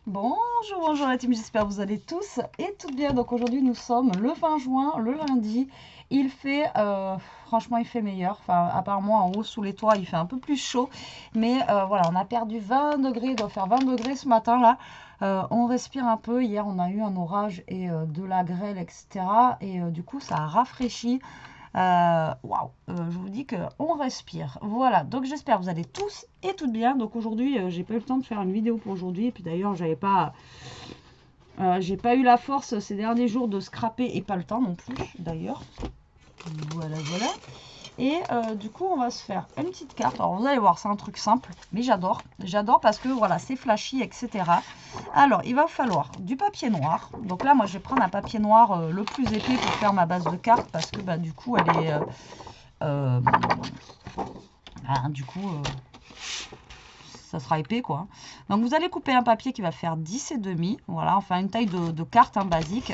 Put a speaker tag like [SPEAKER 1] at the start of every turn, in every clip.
[SPEAKER 1] Bonjour, bonjour la team, j'espère que vous allez tous et toutes bien. Donc aujourd'hui nous sommes le 20 juin, le lundi. Il fait, franchement il fait meilleur. Enfin apparemment en haut sous les toits il fait un peu plus chaud. Mais voilà, on a perdu 20 degrés, il doit faire 20 degrés ce matin là. On respire un peu. Hier on a eu un orage et de la grêle, etc. Et du coup ça a rafraîchi. Waouh, je vous dis qu'on respire. Voilà, donc j'espère que vous allez tous et toutes bien. Donc aujourd'hui, j'ai pas eu le temps de faire une vidéo pour aujourd'hui. Et puis d'ailleurs, j'ai pas eu la force ces derniers jours de scraper et pas le temps non plus d'ailleurs. Voilà, voilà. Et du coup, on va se faire une petite carte. Alors, vous allez voir, c'est un truc simple, mais j'adore. J'adore parce que, voilà, c'est flashy, etc. Alors, il va falloir du papier noir. Donc là, moi, je vais prendre un papier noir le plus épais pour faire ma base de carte parce que, bah, du coup, elle est... du coup, ça sera épais, quoi. Donc, vous allez couper un papier qui va faire 10,5. Voilà, enfin, une taille de carte, hein, basique.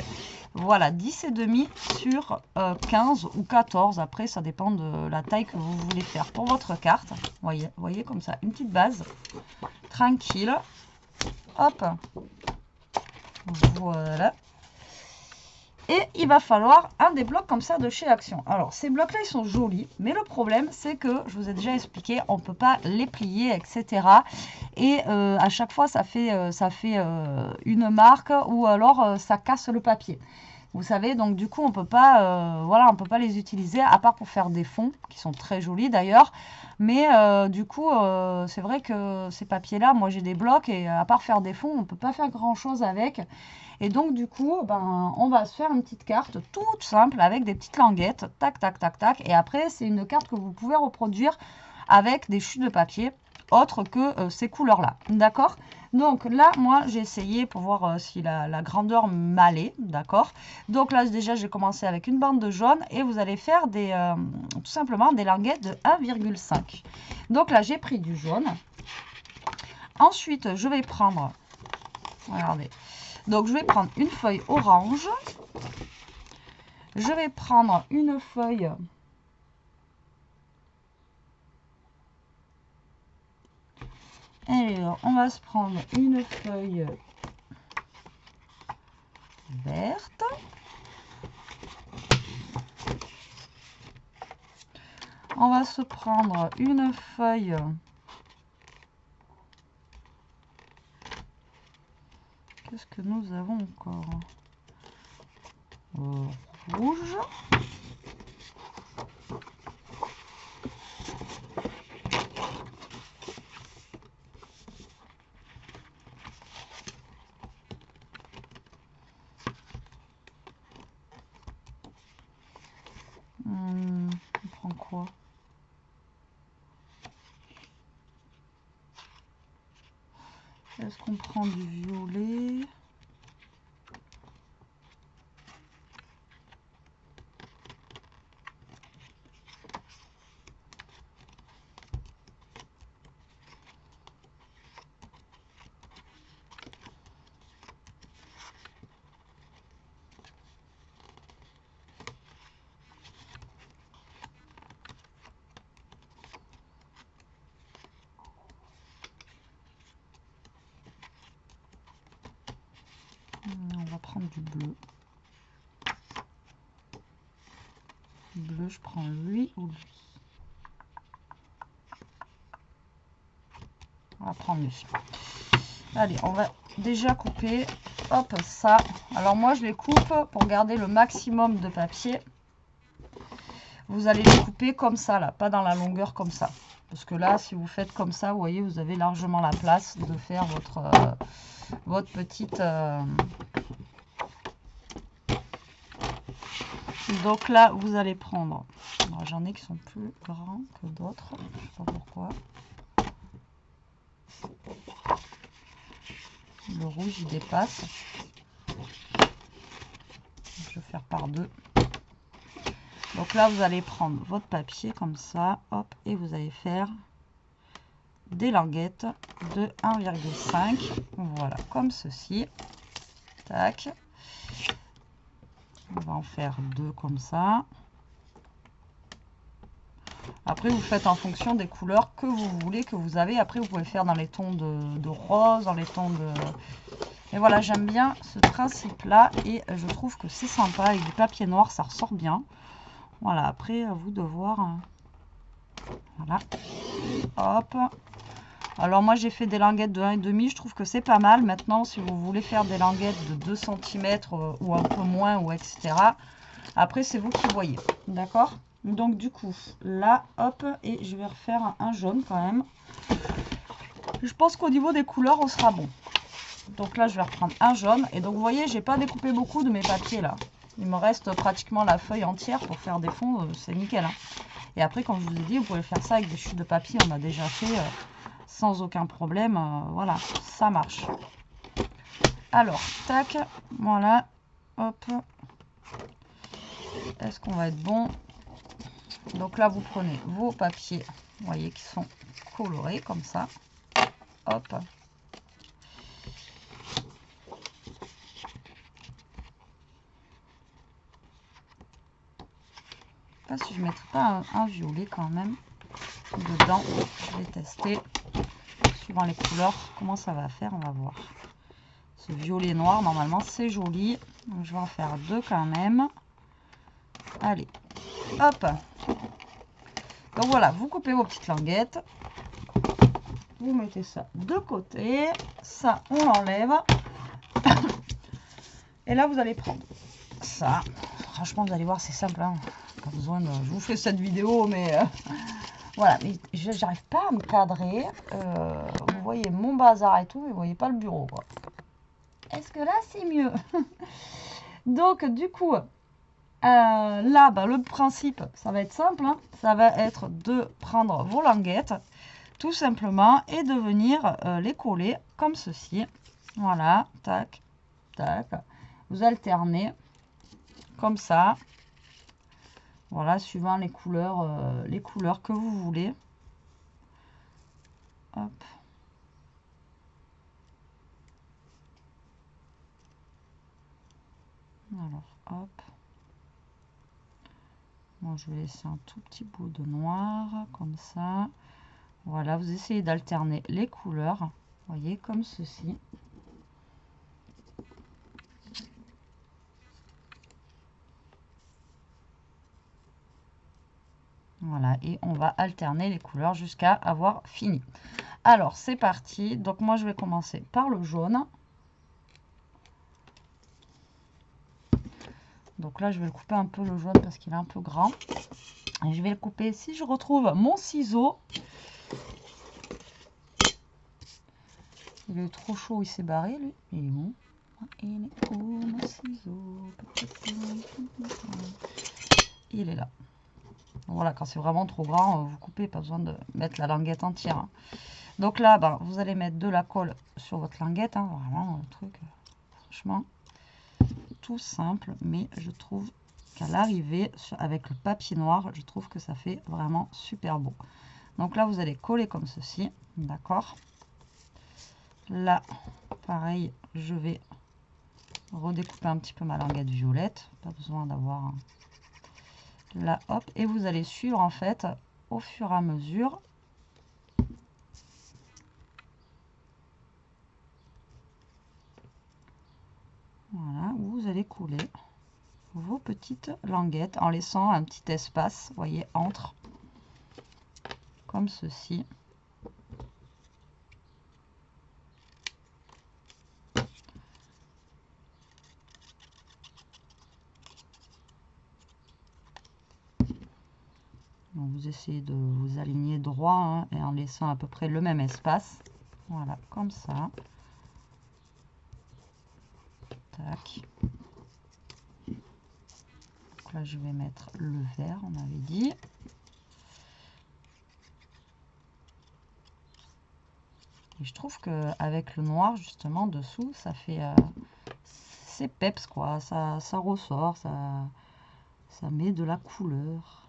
[SPEAKER 1] Voilà, 10,5 sur 15 ou 14. Après, ça dépend de la taille que vous voulez faire pour votre carte. Voyez comme ça, une petite base. Tranquille. Hop. Voilà. Et il va falloir un des blocs comme ça de chez Action. Alors, ces blocs-là, ils sont jolis. Mais le problème, c'est que, je vous ai déjà expliqué, on ne peut pas les plier, etc. Et à chaque fois, ça fait une marque ou alors ça casse le papier. Vous savez, donc du coup, on peut pas, voilà, on peut pas les utiliser à part pour faire des fonds qui sont très jolis d'ailleurs. Mais du coup, c'est vrai que ces papiers-là, moi j'ai des blocs et à part faire des fonds, on peut pas faire grand-chose avec. Et donc du coup, ben, on va se faire une petite carte toute simple avec des petites languettes, tac, tac, tac, tac. Et après, c'est une carte que vous pouvez reproduire avec des chutes de papier autres que ces couleurs-là. D'accord? Donc là, moi, j'ai essayé pour voir si la grandeur m'allait. D'accord? Donc là, déjà, j'ai commencé avec une bande de jaune et vous allez faire tout simplement des languettes de 1,5. Donc là, j'ai pris du jaune. Ensuite, je vais prendre... Regardez. Donc, je vais prendre une feuille orange. Je vais prendre une feuille... Alors, on va se prendre une feuille verte. On va se prendre une feuille qu'est-ce que nous avons encore rouge. On prend quoi? Est-ce qu'on prend du violet? On va prendre du bleu. Bleu, je prends lui ou lui. On va prendre lui. Allez, on va déjà couper. Hop, ça. Alors moi, je les coupe pour garder le maximum de papier. Vous allez les couper comme ça, là, pas dans la longueur comme ça. Parce que là, si vous faites comme ça, vous voyez, vous avez largement la place de faire votre petite... Donc là, vous allez prendre... J'en ai qui sont plus grands que d'autres. Je ne sais pas pourquoi. Le rouge, il dépasse. Je vais faire par deux. Donc là, vous allez prendre votre papier comme ça. Hop, et vous allez faire des languettes de 1,5. Voilà, comme ceci. Tac. On va en faire deux comme ça. Après, vous faites en fonction des couleurs que vous voulez, que vous avez. Après, vous pouvez faire dans les tons de rose, dans les tons de... Et voilà, j'aime bien ce principe-là. Et je trouve que c'est sympa. Avec du papier noir, ça ressort bien. Voilà, après, à vous de voir. Voilà. Hop. Alors, moi, j'ai fait des languettes de 1,5. Je trouve que c'est pas mal. Maintenant, si vous voulez faire des languettes de 2 cm ou un peu moins, ou etc. Après, c'est vous qui voyez. D'accord? Donc du coup, là, hop, et je vais refaire un jaune quand même. Je pense qu'au niveau des couleurs, on sera bon. Donc là, je vais reprendre un jaune. Et donc, vous voyez, j'ai pas découpé beaucoup de mes papiers là. Il me reste pratiquement la feuille entière pour faire des fonds. C'est nickel. Hein. Et après, comme je vous ai dit, vous pouvez faire ça avec des chutes de papier. On a déjà fait sans aucun problème. Voilà, ça marche. Alors, tac, voilà, hop. Est-ce qu'on va être bon? Donc là, vous prenez vos papiers, vous voyez, qui sont colorés comme ça. Hop. Je sais pas si je ne mettrai pas un violet quand même dedans. Je vais tester suivant les couleurs comment ça va faire. On va voir. Ce violet noir, normalement, c'est joli. Donc, je vais en faire deux quand même. Allez, hop. Donc voilà, vous coupez vos petites languettes. Vous mettez ça de côté. Ça, on l'enlève. Et là, vous allez prendre ça. Franchement, vous allez voir, c'est simple. Hein. Pas besoin de... Je vous fais cette vidéo, mais... voilà, mais j'arrive pas à me cadrer. Vous voyez mon bazar et tout, mais vous voyez pas le bureau, quoi. Est-ce que là, c'est mieux? Donc, du coup... là, bah, le principe, ça va être simple. Hein. Ça va être de prendre vos languettes, tout simplement, et de venir les coller comme ceci. Voilà, tac, tac. Vous alternez comme ça. Voilà, suivant les couleurs que vous voulez. Hop. Alors, hop. Bon, je vais laisser un tout petit bout de noir, comme ça. Voilà, vous essayez d'alterner les couleurs. Vous voyez, comme ceci. Voilà, et on va alterner les couleurs jusqu'à avoir fini. Alors, c'est parti. Donc, moi, je vais commencer par le jaune. Donc là, je vais le couper un peu le jaune parce qu'il est un peu grand. Et je vais le couper. Si je retrouve mon ciseau, il est trop chaud, il s'est barré, lui. Il est où? Il est où, mon ciseau? Il est là. Voilà, quand c'est vraiment trop grand, vous coupez, pas besoin de mettre la languette entière. Hein. Donc là, ben, vous allez mettre de la colle sur votre languette. Hein, vraiment, un truc, franchement, tout simple. Mais je trouve qu'à l'arrivée, avec le papier noir, je trouve que ça fait vraiment super beau. Donc là, vous allez coller comme ceci, d'accord? Là, pareil, je vais redécouper un petit peu ma languette violette. Pas besoin d'avoir... Un... Là, hop, et vous allez suivre en fait au fur et à mesure. Voilà, vous allez couler vos petites languettes en laissant un petit espace, vous voyez, entre, comme ceci. Donc vous essayez de vous aligner droit hein, et en laissant à peu près le même espace. Voilà, comme ça. Tac. Donc là, je vais mettre le vert, on avait dit. Et je trouve qu'avec le noir, justement, dessous, ça fait... c'est peps, quoi. Ça ressort, ça met de la couleur.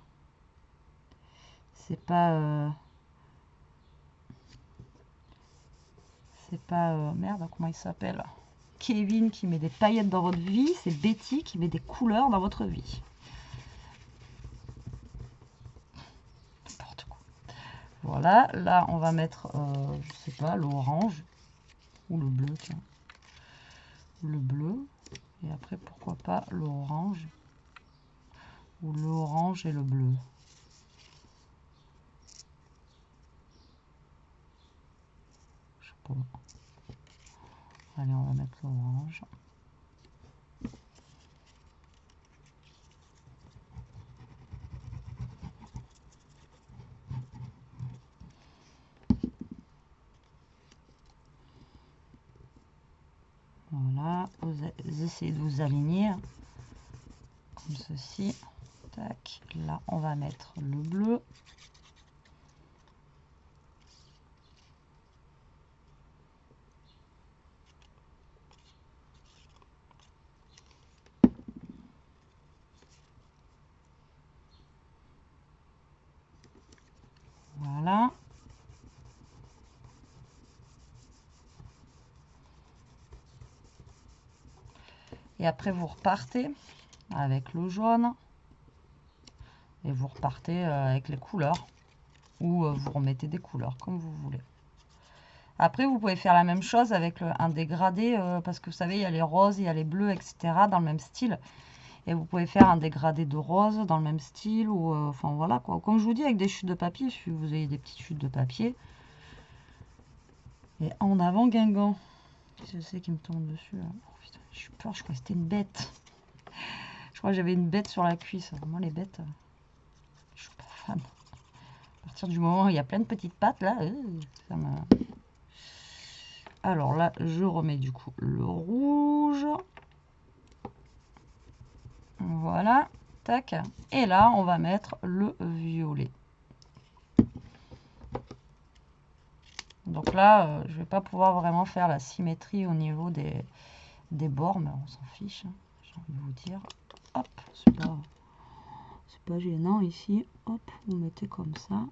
[SPEAKER 1] C'est pas... merde, comment il s'appelle? Kevin qui met des paillettes dans votre vie. C'est Betty qui met des couleurs dans votre vie. Voilà, là on va mettre, je sais pas, l'orange ou le bleu, tiens. Le bleu, et après pourquoi pas l'orange, ou l'orange et le bleu. Je sais pas. Allez, on va mettre l'orange. Voilà, vous essayez de vous aligner comme ceci. Tac, là on va mettre le bleu. Voilà. Et après vous repartez avec le jaune. Et vous repartez avec les couleurs. Ou vous remettez des couleurs comme vous voulez. Après vous pouvez faire la même chose avec un dégradé. Parce que vous savez il y a les roses, il y a les bleus, etc. dans le même style. Et vous pouvez faire un dégradé de rose dans le même style. Ou enfin voilà quoi. Comme je vous dis avec des chutes de papier. Si vous avez des petites chutes de papier. Et en avant Guingamp. Je sais qu'il me tombe dessus. Là. Oh, putain, j'ai eu peur, je crois que c'était une bête. Je crois que j'avais une bête sur la cuisse. Moi, les bêtes, je suis pas fan. À partir du moment où il y a plein de petites pattes, là, ça me... Alors là, je remets du coup le rouge. Voilà, tac. Et là, on va mettre le violet. Donc là, je vais pas pouvoir vraiment faire la symétrie au niveau des bords, mais on s'en fiche, hein, j'ai envie de vous dire. Hop, c'est pas gênant ici. Hop, vous mettez comme ça.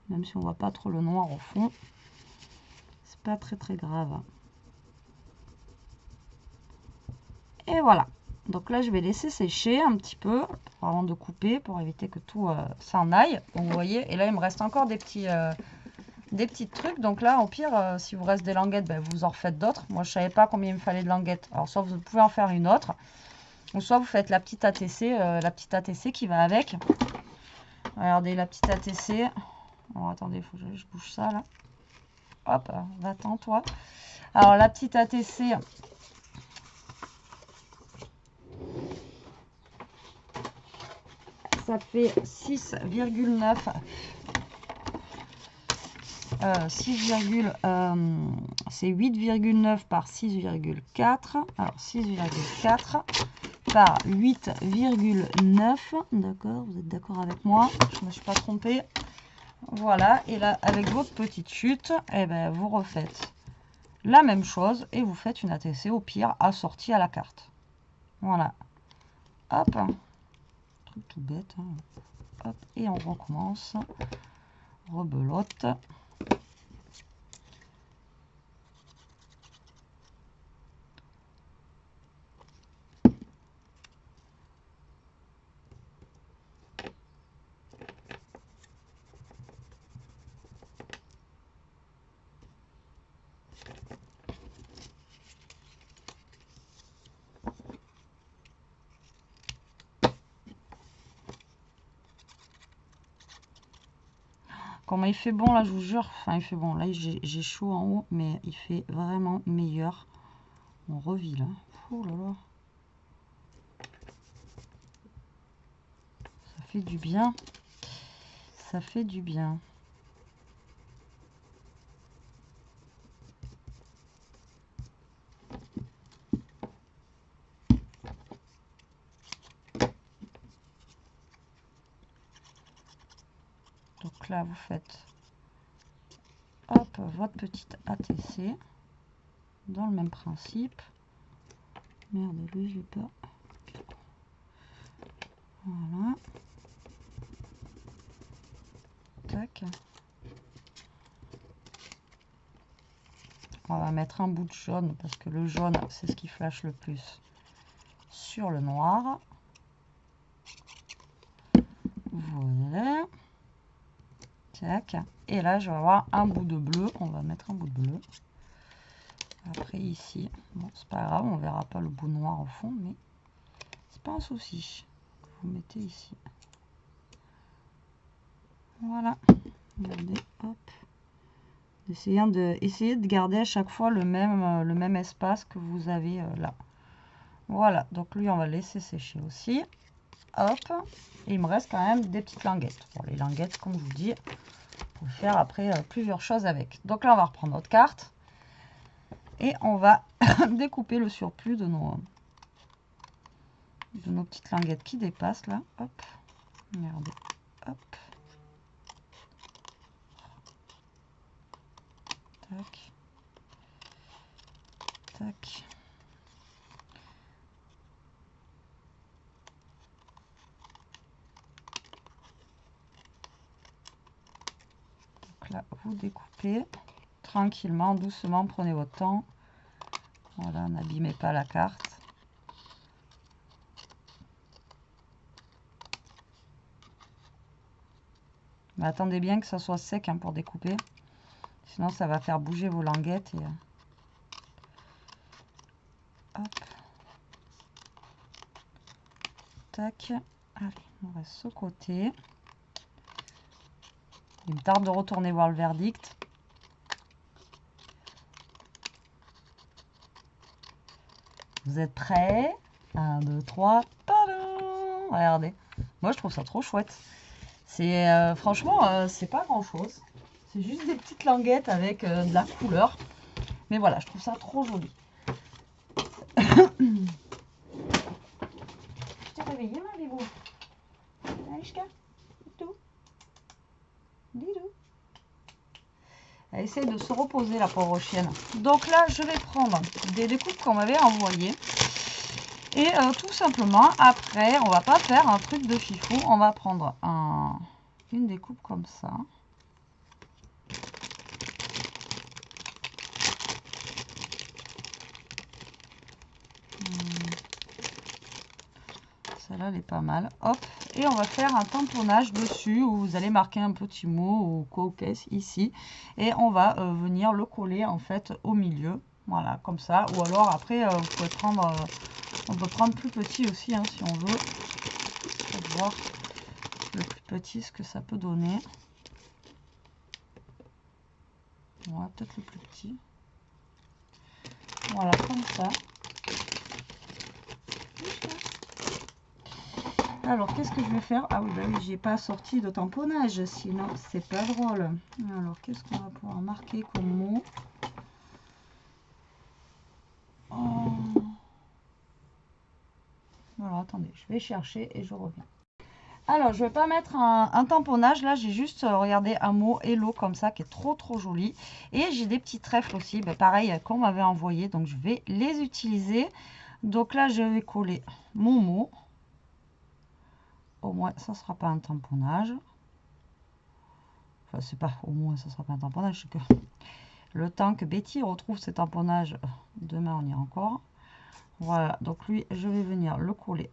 [SPEAKER 1] Même si on voit pas trop le noir au fond. C'est pas très grave. Et voilà. Donc là, je vais laisser sécher un petit peu avant de couper pour éviter que tout s'en aille. Donc vous voyez, et là, il me reste encore des petits trucs. Donc là, au pire, si vous reste des languettes, ben, vous en refaites d'autres. Moi, je savais pas combien il me fallait de languettes. Alors, soit vous pouvez en faire une autre, ou soit vous faites la petite ATC qui va avec. Regardez, la petite ATC. Alors, attendez, il faut que je bouge ça, là. Hop, va-t'en, toi. Alors, la petite ATC... ça fait 6,9 c'est 8,9 par 6,4. Alors 6,4 par 8,9. D'accord, vous êtes d'accord avec moi? Je ne me suis pas trompée. Voilà, et là avec votre petite chute, eh ben, vous refaites la même chose et vous faites une ATC au pire assortie à la carte. Voilà. Hop. Truc tout bête. Hein. Hop, et on recommence. Rebelote. Comment il fait bon là, je vous jure. Enfin, il fait bon. Là, j'ai chaud en haut, mais il fait vraiment meilleur. On revit là. Oh là là. Ça fait du bien. Ça fait du bien. Donc là, vous faites hop, votre petite ATC dans le même principe. Merde, lui, je l'ai pas. Voilà. Tac. On va mettre un bout de jaune parce que le jaune, c'est ce qui flash le plus sur le noir. Voilà. Tac. Et là, je vais avoir un bout de bleu. On va mettre un bout de bleu. Après, ici, bon, c'est pas grave, on verra pas le bout noir au fond, mais c'est pas un souci. Vous mettez ici. Voilà. Regardez, hop. Essayez de garder à chaque fois le même espace que vous avez là. Voilà, donc lui, on va laisser sécher aussi. Hop. Et il me reste quand même des petites languettes. Bon, les languettes, comme je vous dis, on peut faire après plusieurs choses avec. Donc là, on va reprendre notre carte. Et on va découper le surplus de nos petites languettes qui dépassent là. Hop. Regardez. Hop. Tac. Tac. Donc là, vous découpez tranquillement, doucement, prenez votre temps. Voilà, n'abîmez pas la carte. Mais attendez bien que ça soit sec hein, pour découper. Sinon, ça va faire bouger vos languettes. Et... hop. Tac. Allez, on reste ce côté. Il me tarde de retourner voir le verdict. Vous êtes prêts? 1, 2, 3. Tadam! Regardez. Moi, je trouve ça trop chouette. C'est franchement, c'est pas grand chose. C'est juste des petites languettes avec de la couleur. Mais voilà, je trouve ça trop joli. Je t'ai réveillé, ma bibou. Aïchka, Didou. Didou. Elle essaie de se reposer, la pauvre chienne. Donc là, je vais prendre des découpes qu'on m'avait envoyées. Et tout simplement, après, on va pas faire un truc de fifou. On va prendre une découpe comme ça. Celle-là, elle est pas mal. Hop. Et on va faire un tamponnage dessus où vous allez marquer un petit mot ou quoi qu'est-ce ici. Et on va venir le coller en fait au milieu. Voilà, comme ça. Ou alors après, vous pouvez prendre... on peut prendre plus petit aussi hein, si on veut. On va voir le plus petit ce que ça peut donner. Voilà, peut-être le plus petit. Voilà, comme ça. Alors, qu'est-ce que je vais faire? Ah oui, bah oui, j'ai pas sorti de tamponnage, sinon c'est pas drôle. Alors, qu'est-ce qu'on va pouvoir marquer comme mot? Oh. Alors, attendez, je vais chercher et je reviens. Alors, je vais pas mettre un tamponnage. Là, j'ai juste, regardez, un mot Hello comme ça, qui est trop joli. Et j'ai des petits trèfles aussi, bah, pareil, qu'on m'avait envoyé. Donc, je vais les utiliser. Donc là, je vais coller mon mot. Au moins, ça ne sera pas un tamponnage. Enfin, c'est pas au moins, ça ne sera pas un tamponnage. C'est que le temps que Betty retrouve ses tamponnages, demain, on y est encore. Voilà, donc lui, je vais venir le coller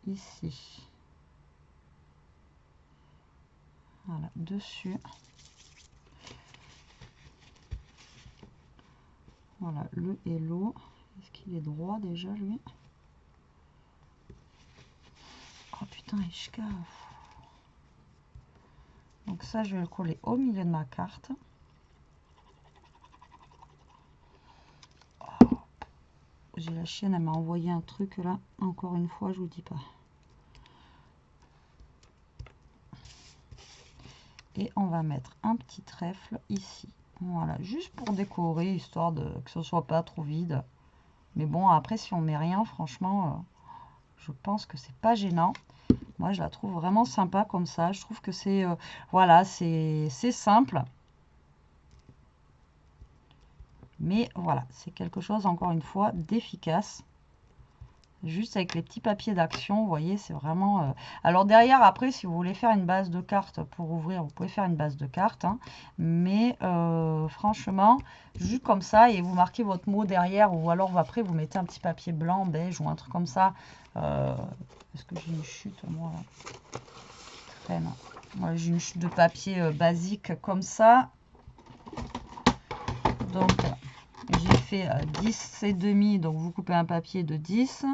[SPEAKER 1] ici. Voilà, dessus. Voilà, le Hello. Est-ce qu'il est droit déjà, lui? Oh putain, Ishka. Donc ça, je vais le coller au milieu de ma carte. Oh, j'ai la chienne, elle m'a envoyé un truc là. Encore une fois, je vous dis pas. Et on va mettre un petit trèfle ici. Voilà, juste pour décorer, histoire de que ce soit pas trop vide. Mais bon, après, si on met rien, franchement, je pense que c'est pas gênant. Moi, je la trouve vraiment sympa comme ça. Je trouve que c'est, voilà, c'est simple. Mais voilà, c'est quelque chose, encore une fois, d'efficace. Juste avec les petits papiers d'action, vous voyez, c'est vraiment... Alors derrière, après, si vous voulez faire une base de cartes pour ouvrir, vous pouvez faire une base de cartes. Hein. Mais franchement, juste comme ça, et vous marquez votre mot derrière, ou alors après, vous mettez un petit papier blanc, beige, ou un truc comme ça. Est-ce que j'ai une chute, moi, là? Traîne. Voilà, j'ai une chute de papier basique comme ça. Donc, j'ai fait 10 et demi. Donc, vous coupez un papier de 10.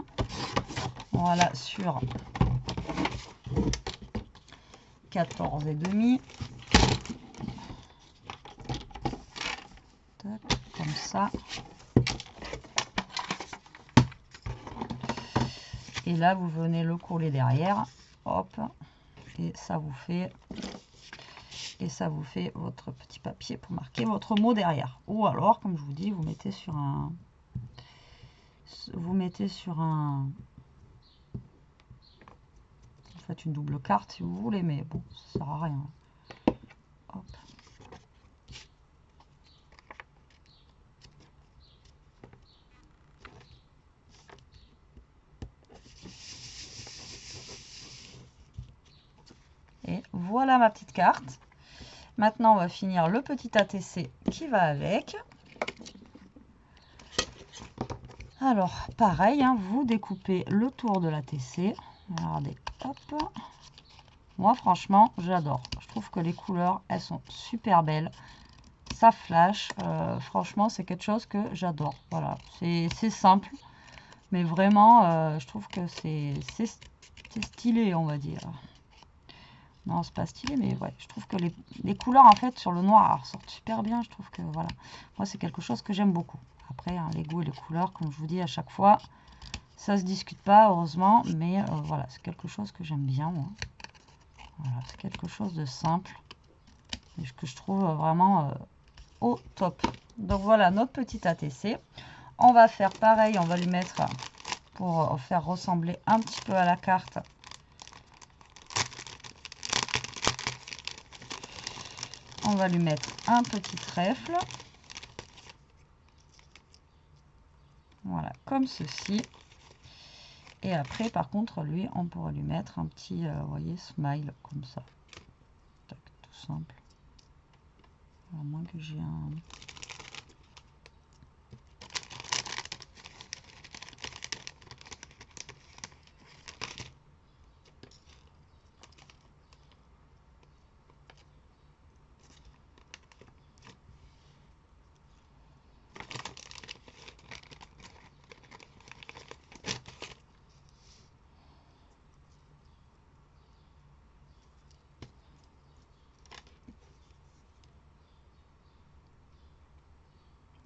[SPEAKER 1] Voilà, sur 14 et demi. Comme ça. Et là, vous venez le coller derrière. Hop. Et ça vous fait votre petit papier pour marquer votre mot derrière. Ou alors, comme je vous dis, vous mettez sur un vous faites une double carte si vous voulez, mais bon, ça sert à rien. Hop. Et voilà ma petite carte. Maintenant, on va finir le petit ATC qui va avec. Alors, pareil, hein, vous découpez le tour de l'ATC. Regardez, hop. Moi, franchement, j'adore. Je trouve que les couleurs, elles sont super belles. Ça flash. Franchement, c'est quelque chose que j'adore. Voilà, c'est simple. Mais vraiment, je trouve que c'est stylé, on va dire. Non, c'est pas stylé, mais ouais, je trouve que les couleurs, en fait, sur le noir, ressortent super bien. Je trouve que, voilà, moi, c'est quelque chose que j'aime beaucoup. Après, hein, les goûts et les couleurs, comme je vous dis à chaque fois, ça se discute pas, heureusement. Mais voilà, c'est quelque chose que j'aime bien, moi. Voilà, c'est quelque chose de simple. Et que je trouve vraiment au top. Donc, voilà, notre petit ATC. On va faire pareil, on va lui mettre, pour faire ressembler un petit peu à la carte, on va lui mettre un petit trèfle. Voilà, comme ceci. Et après, par contre, lui, on pourrait lui mettre un petit, vous voyez, smile, comme ça. Tac, tout simple. À moins que j'ai un...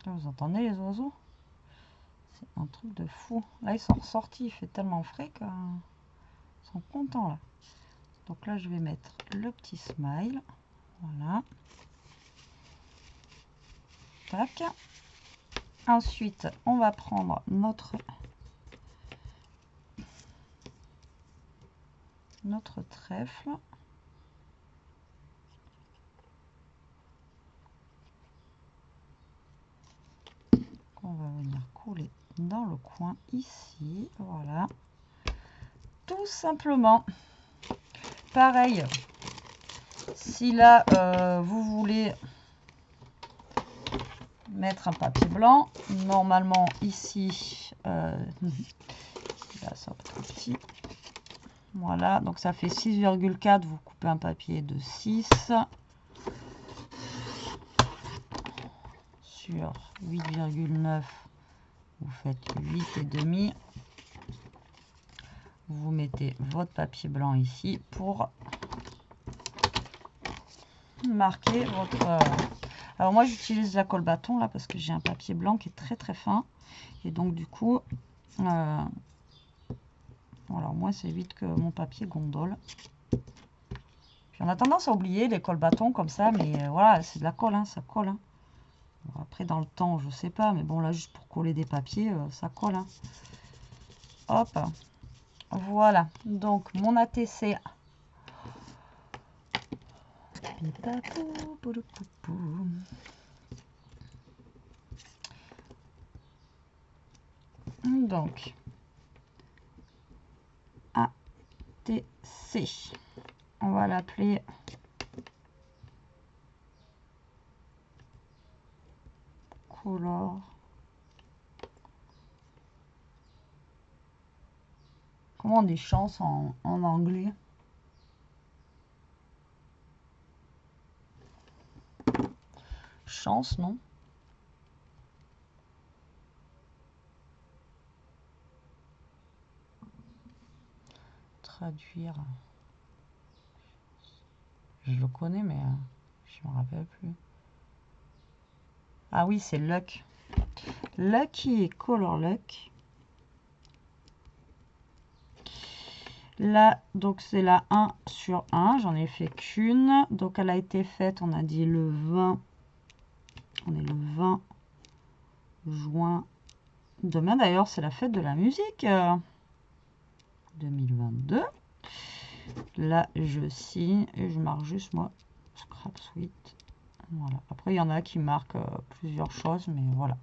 [SPEAKER 1] Vous entendez les oiseaux? C'est un truc de fou. Là, ils sont ressortis. Il fait tellement frais qu'ils sont contents, là. Donc là, je vais mettre le petit smile. Voilà. Tac. Ensuite, on va prendre notre trèfle. On va venir coller dans le coin ici. Voilà. Tout simplement. Pareil, si là, vous voulez mettre un papier blanc, normalement ici, là, ça va être trop petit. Voilà, donc ça fait 6,4, vous coupez un papier de 6 sur 8,9, vous faites 8,5. Vous mettez votre papier blanc ici pour marquer votre... Alors moi j'utilise la colle bâton là parce que j'ai un papier blanc qui est très très fin. Et donc du coup, voilà, au moins c'est vite que mon papier gondole. Puis on a tendance à oublier les colles bâtons comme ça, mais voilà, c'est de la colle, hein, ça colle. Hein. Bon, après dans le temps, je sais pas, mais bon là juste pour coller des papiers, ça colle. Hein. Hop, voilà, donc mon ATC. Donc, ATC, on va l'appeler Color. Comment on dit chance en anglais? chance, non? Traduire. Je le connais, mais je me rappelle plus. Ah oui, c'est Luck. Lucky et Color Luck. Là, donc c'est la 1 sur 1. J'en ai fait qu'une. Donc elle a été faite, on a dit le 20. On est le 20 juin. Demain d'ailleurs, c'est la fête de la musique. 2022. Là, je signe et je marque juste moi Scrap Suite. Voilà. Après, il y en a qui marquent plusieurs choses, mais voilà.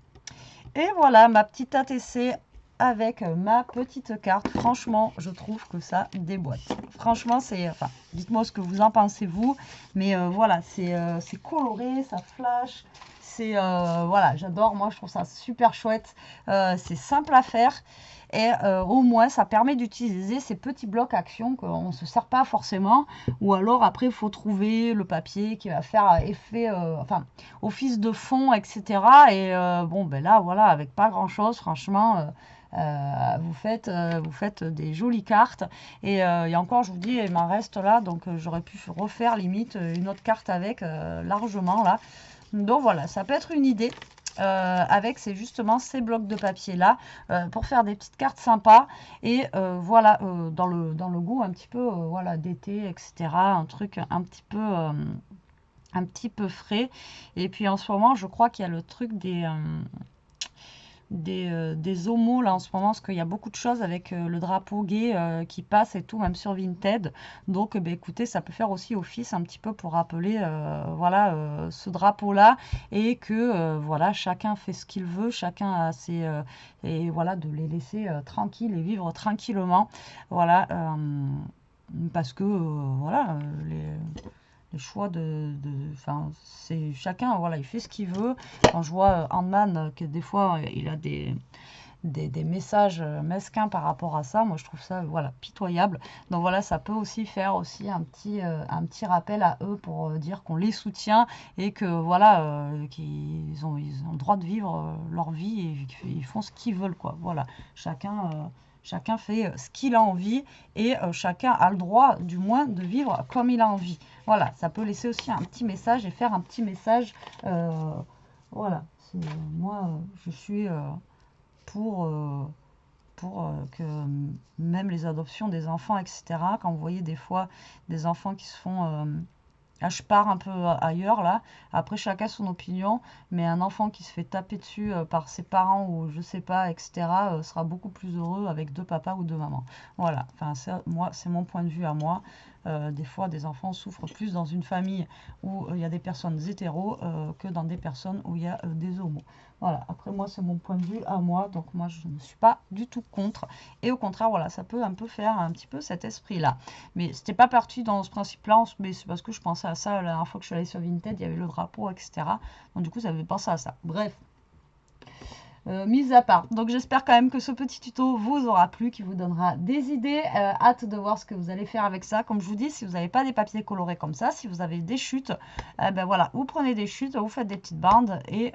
[SPEAKER 1] Et voilà ma petite ATC avec ma petite carte. Franchement, je trouve que ça déboîte. Franchement, c'est... Enfin, dites-moi ce que vous en pensez, vous. Mais voilà, c'est coloré, ça flash. C'est... voilà, j'adore. Moi, je trouve ça super chouette. C'est simple à faire. Et au moins, ça permet d'utiliser ces petits blocs actions qu'on ne se sert pas forcément. Ou alors, après, il faut trouver le papier qui va faire effet, enfin, office de fond, etc. Et bon, ben là, voilà, avec pas grand-chose, franchement, vous faites des jolies cartes. Et encore, je vous dis, il m'en reste là. Donc, j'aurais pu refaire limite une autre carte avec largement là. Donc, voilà, ça peut être une idée. Avec justement ces blocs de papier là pour faire des petites cartes sympas et voilà dans le goût un petit peu voilà d'été, etc., un truc un petit peu frais. Et puis en ce moment je crois qu'il y a le truc des homos là en ce moment, parce qu'il y a beaucoup de choses avec le drapeau gay qui passe et tout, même sur Vinted. Donc ben, écoutez, ça peut faire aussi office un petit peu pour rappeler voilà ce drapeau là, et que voilà, chacun fait ce qu'il veut, chacun a ses et voilà, de les laisser tranquilles et vivre tranquillement, voilà, parce que voilà, les choix enfin, c'est chacun, voilà, il fait ce qu'il veut. Quand je vois Ant-Man, que des fois, il a des messages mesquins par rapport à ça, moi je trouve ça, voilà, pitoyable. Donc voilà, ça peut aussi faire aussi un petit rappel à eux pour dire qu'on les soutient et que voilà, qu'ils ont le droit de vivre leur vie et qu'ils font ce qu'ils veulent, quoi. Voilà, chacun fait ce qu'il a envie et chacun a le droit, du moins, de vivre comme il a envie. Voilà, ça peut laisser aussi un petit message et faire un petit message. Voilà, moi, je suis pour, que même les adoptions des enfants, etc., quand vous voyez des fois des enfants qui se font... Là, je pars un peu ailleurs, là. Après, chacun son opinion. Mais un enfant qui se fait taper dessus par ses parents ou je sais pas, etc., sera beaucoup plus heureux avec deux papas ou deux mamans. Voilà. Enfin, moi, c'est mon point de vue à moi. Des fois, des enfants souffrent plus dans une famille où il y a des personnes hétéros que dans des personnes où il y a des homos. Voilà. Après, moi, c'est mon point de vue à moi. Donc, moi, je ne suis pas du tout contre. Et au contraire, voilà, ça peut un peu faire un petit peu cet esprit-là. Mais c'était pas parti dans ce principe-là, mais c'est parce que je pensais à ça la dernière fois que je suis allée sur Vinted, il y avait le drapeau, etc. Donc du coup, ça avait pensé à ça. Bref. Mise à part. Donc j'espère quand même que ce petit tuto vous aura plu, qui vous donnera des idées. Hâte de voir ce que vous allez faire avec ça. Comme je vous dis, si vous n'avez pas des papiers colorés comme ça, si vous avez des chutes, ben voilà, vous prenez des chutes, vous faites des petites bandes et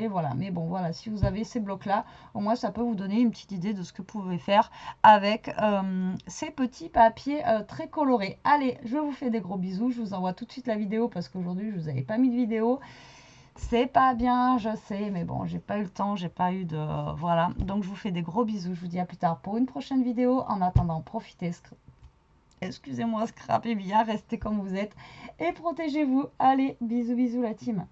[SPEAKER 1] voilà. Mais bon, voilà, si vous avez ces blocs-là, au moins ça peut vous donner une petite idée de ce que vous pouvez faire avec ces petits papiers très colorés. Allez, je vous fais des gros bisous. Je vous envoie tout de suite la vidéo parce qu'aujourd'hui, je vous avais pas mis de vidéo. C'est pas bien, je sais, mais bon, j'ai pas eu le temps, j'ai pas eu de... voilà, donc je vous fais des gros bisous, je vous dis à plus tard pour une prochaine vidéo. En attendant, profitez, excusez-moi, scrapez bien, restez comme vous êtes et protégez-vous. Allez, bisous, bisous la team.